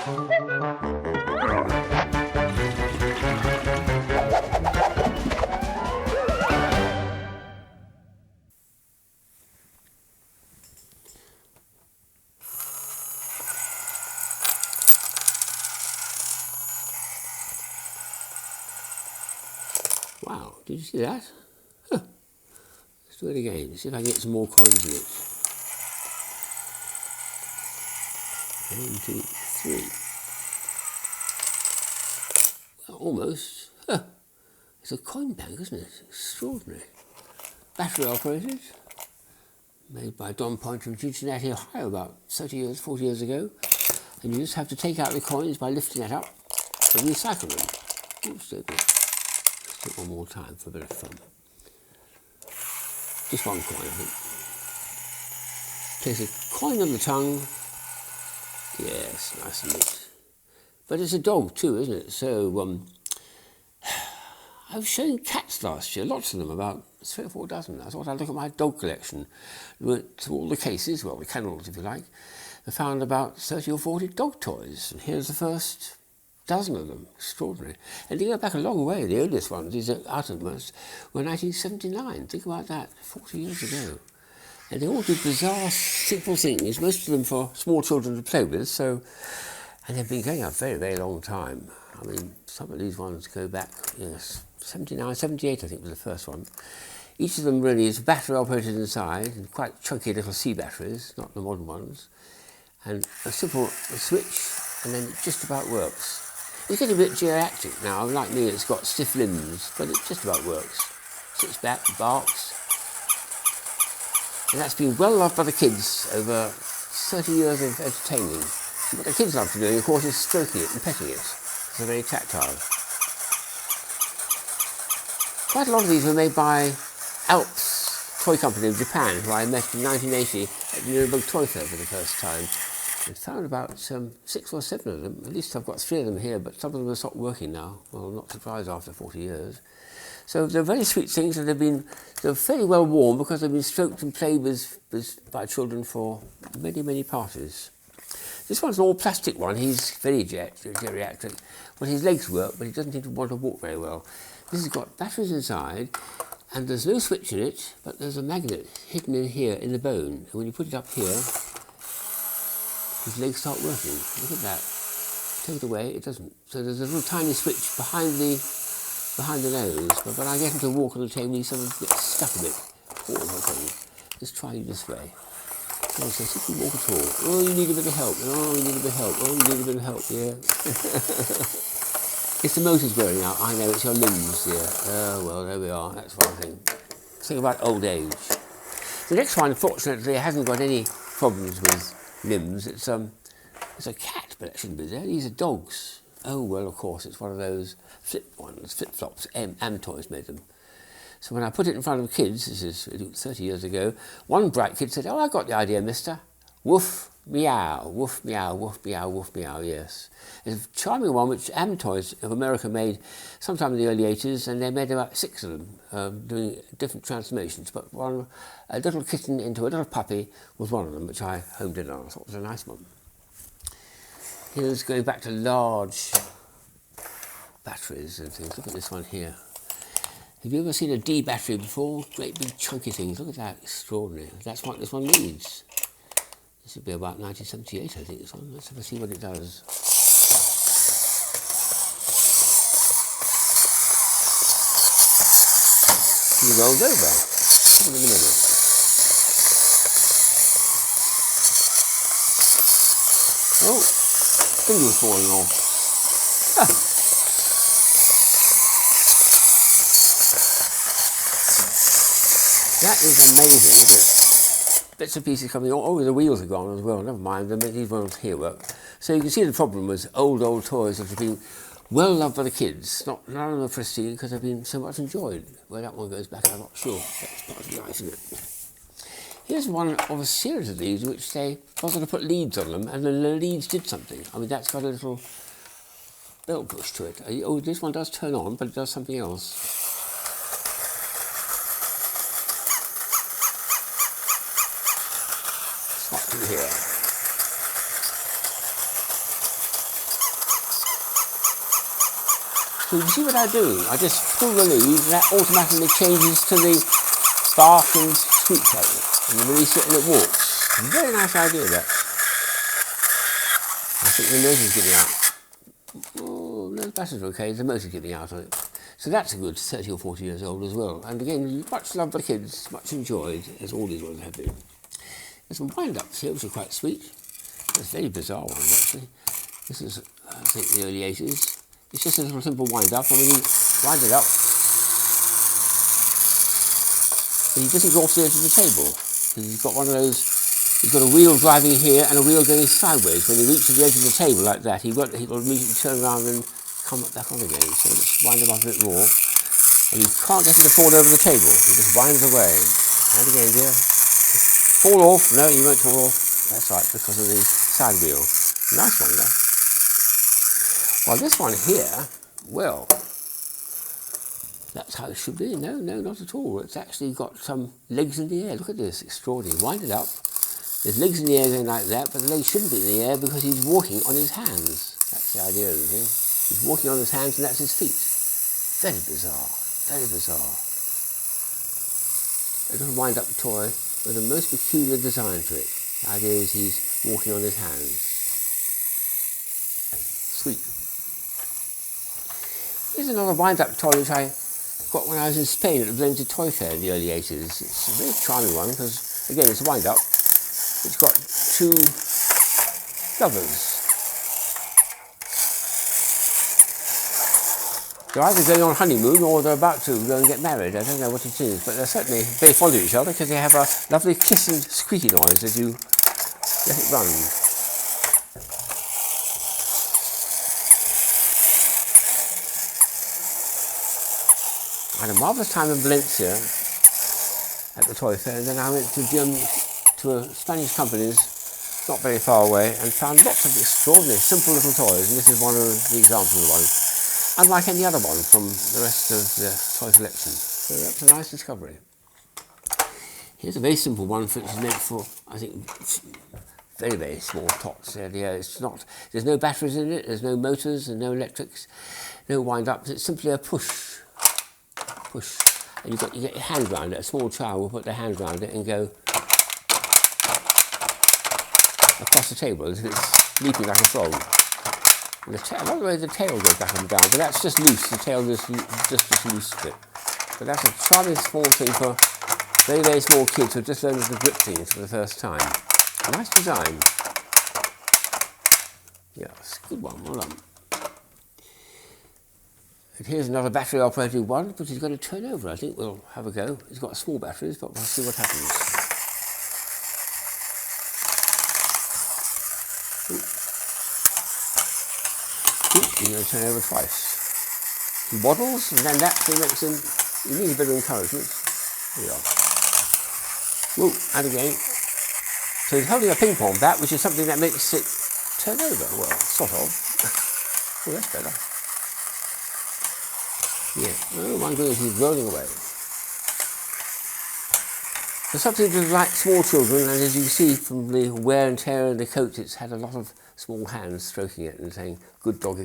Wow, did you see that? Huh. Let's do it again, see if I can get some more coins in it. 1, 2, 3. Well, almost. Huh. It's a coin bank, isn't it? Extraordinary. Battery operated. Made by Don Pointer in Cincinnati, Ohio, about 30 years, 40 years ago. And you just have to take out the coins by lifting that up and recycle them. Oops, so good. Let's do it one more time for a bit of fun. Just one coin, I think. Place a coin on the tongue. Yes, nice and neat. But it's a dog too, isn't it? So, I was showing cats last year, lots of them, about 3 or 4 dozen. I thought I'd look at my dog collection. We went to all the cases, well, the kennels if you like. I found about 30 or 40 dog toys. And here's the first dozen of them. Extraordinary. And they go back a long way. The earliest ones, these are outermost, were 1979. Think about that, 40 years ago. And they all do bizarre, simple things, most of them for small children to play with. So, and they've been going a very, very long time. I mean, some of these ones go back, yes, 79, 78 I think was the first one. Each of them really is battery operated inside, and quite chunky little C batteries, not the modern ones. And a simple switch, and then it just about works. It's getting a bit geriatric now. Like me, it's got stiff limbs, but it just about works. Sits back, barks. And that's been well loved by the kids over 30 years of entertaining. What the kids love to do, of course, is stroking it and petting it. It's very tactile. Quite a lot of these were made by Alps toy company of Japan, who I met in 1980 at the Nuremberg Toy Fair for the first time. And found about 6 or 7 of them. At least I've got 3 of them here, but some of them have stopped working now. Well, not surprised after 40 years. So they're very sweet things, and they're fairly well worn because they've been stroked and played with by children for many, many parties. This one's an all-plastic one. He's very geriatric. Well, his legs work, but he doesn't seem to want to walk very well. This has got batteries inside, and there's no switch in it, but there's a magnet hidden in here in the bone. And when you put it up here, his legs start working. Look at that. Take it away, it doesn't. So there's a little tiny switch behind the nose, but when I get him to walk on the table, he sort of gets stuck a bit. Just try it this way. So if you walk at all, oh, you need a bit of help, oh, you need a bit of help, oh, you need a bit of help, yeah. It's the motor's wearing out, I know, it's your limbs, yeah. Oh, well, there we are, that's one thing. Think about old age. The next one, fortunately, hasn't got any problems with limbs. It's a cat, but that shouldn't be there. These are dogs. Oh, well, of course, it's one of those flip-flops. Toys made them. So when I put it in front of kids, this is 30 years ago, one bright kid said, oh, I got the idea, mister. Woof, meow, woof, meow, woof, meow, woof, meow, yes. It's a charming one which Toys of America made sometime in the early 80s, and they made about 6 of them, doing different transformations. But a little kitten into a little puppy was one of them, which I homed in on. I thought was a nice one. Here's going back to large batteries and things. Look at this one here. Have you ever seen a D battery before? Great big chunky things. Look at that, extraordinary. That's what this one needs. This would be about 1978, I think, this one. Let's have a see what it does. He rolled over. Put it in the middle. Oh, finger was falling off. Ah. That is amazing, isn't it? Bits and pieces coming on. Oh, the wheels are gone as well. Never mind, these ones here work. So you can see the problem was old toys that have been well loved by the kids. None of them are pristine because they've been so much enjoyed. Where that one goes back, I'm not sure. That's part of life, isn't it? Here's one of a series of these which they wanted to put leads on them, and then the leads did something. I mean, that's got a little belt push to it. Oh, this one does turn on, but it does something else. Here. So you see what I do? I just pull the lead and that automatically changes to the bark and squeak table. And you release it and it walks. Very nice idea that. I think the motor's getting out. Oh, no, the battery's okay, the motor's getting out on it. So that's a good 30 or 40 years old as well. And again, much loved by kids, much enjoyed, as all these ones have been. There's some wind-ups here, which are quite sweet. There's very bizarre ones, actually. This is, I think, the early 80s. It's just a little simple wind-up, and when you wind it up, and he doesn't go off the edge of the table. He's got one of those, he's got a wheel driving here and a wheel going sideways. When he reaches the edge of the table like that, he'll immediately turn around and come back on again. So let's wind him up a bit more. And you can't get him to fall over the table. He just winds away. And again, dear. Fall off. No, you won't fall off. That's right, because of the side wheel. Nice one, though. Well, this one here, well, that's how it should be. No, not at all. It's actually got some legs in the air. Look at this, extraordinary. Wind it up. There's legs in the air going like that, but the legs shouldn't be in the air because he's walking on his hands. That's the idea of the thing. He's walking on his hands and that's his feet. Very bizarre, very bizarre. A little wind-up toy with a most peculiar design to it. The idea is he's walking on his hands. Sweet. Here's another wind-up toy which I got when I was in Spain at the Blended Toy Fair in the early 80s. It's a very charming one because, again, it's a wind-up. It's got two lovers. They're either going on honeymoon or they're about to go and get married. I don't know what it is, but they're certainly very fond of each other because they have a lovely kiss and squeaky noise as you let it run. I had a marvellous time in Valencia at the toy fair, and then I went to a Spanish company's not very far away and found lots of extraordinary simple little toys, and this is one of the examples of one. Unlike any other one from the rest of the toy collection. So that's a nice discovery. Here's a very simple one which is meant for, I think, very, very small tots. It's not, there's no batteries in it, there's no motors and no electrics, no wind-ups. It's simply a push. And you get your hand around it. A small child will put their hand around it and go across the table as if it's leaping like a frog. And I love the way the tail goes back and down, but that's just loose. The tail just loose a bit. But that's a charming small thing for very, very small kids who are just learning to grip things for the first time. Nice design. Yes, good one, well done. And here's another battery operated one, which is going to turn over. I think we'll have a go. It's got small batteries, but we'll see what happens. You're going to turn over twice. He waddles, and then that thing makes him, he needs a bit of encouragement. There we are. Whoa, and again. So he's holding a ping pong bat, which is something that makes it turn over. Well, sort of. Oh, that's better. Yeah, oh my goodness, he's rolling away. There's something to like small children, and as you see from the wear and tear in the coat, it's had a lot of small hands stroking it and saying, good doggy,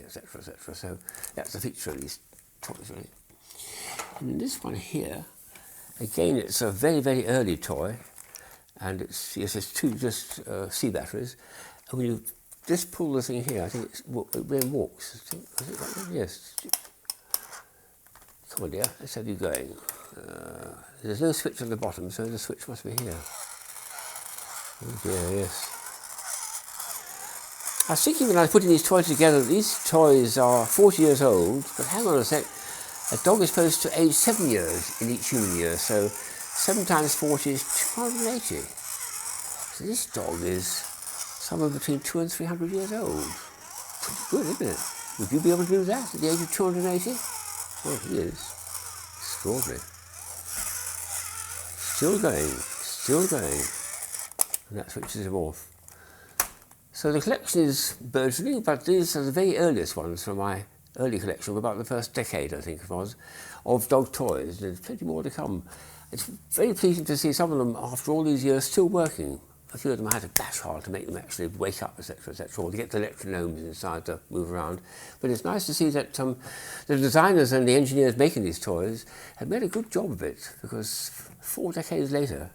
etc., etc. So that's the feature of these toys, really. And this one here, again, it's a very, very early toy, and it's two C batteries. And when you just pull the thing here, I think it then walks. Is it like that? Yes. Come on, dear, let's have you going. There's no switch on the bottom, so the switch must be here. Oh dear, yes. I was thinking when I was putting these toys together, these toys are 40 years old, but hang on a sec, a dog is supposed to age 7 years in each human year, so 7 times 40 is 280. So this dog is somewhere between 200 and 300 years old. Pretty good, isn't it? Would you be able to do that at the age of 280? Well, he is. Extraordinary. Still going. And that switches him off. So the collection is burgeoning, but these are the very earliest ones from my early collection, of about the first decade, I think it was, of dog toys. There's plenty more to come. It's very pleasing to see some of them, after all these years, still working. a few of them had a dash hard to make them actually wake up, etc., etc., or to get the electronomes inside to move around. But it's nice to see that the designers and the engineers making these toys have made a good job of it, because 4 decades later,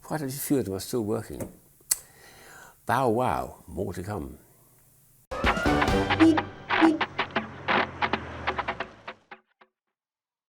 quite a few of them are still working. Bow wow, more to come.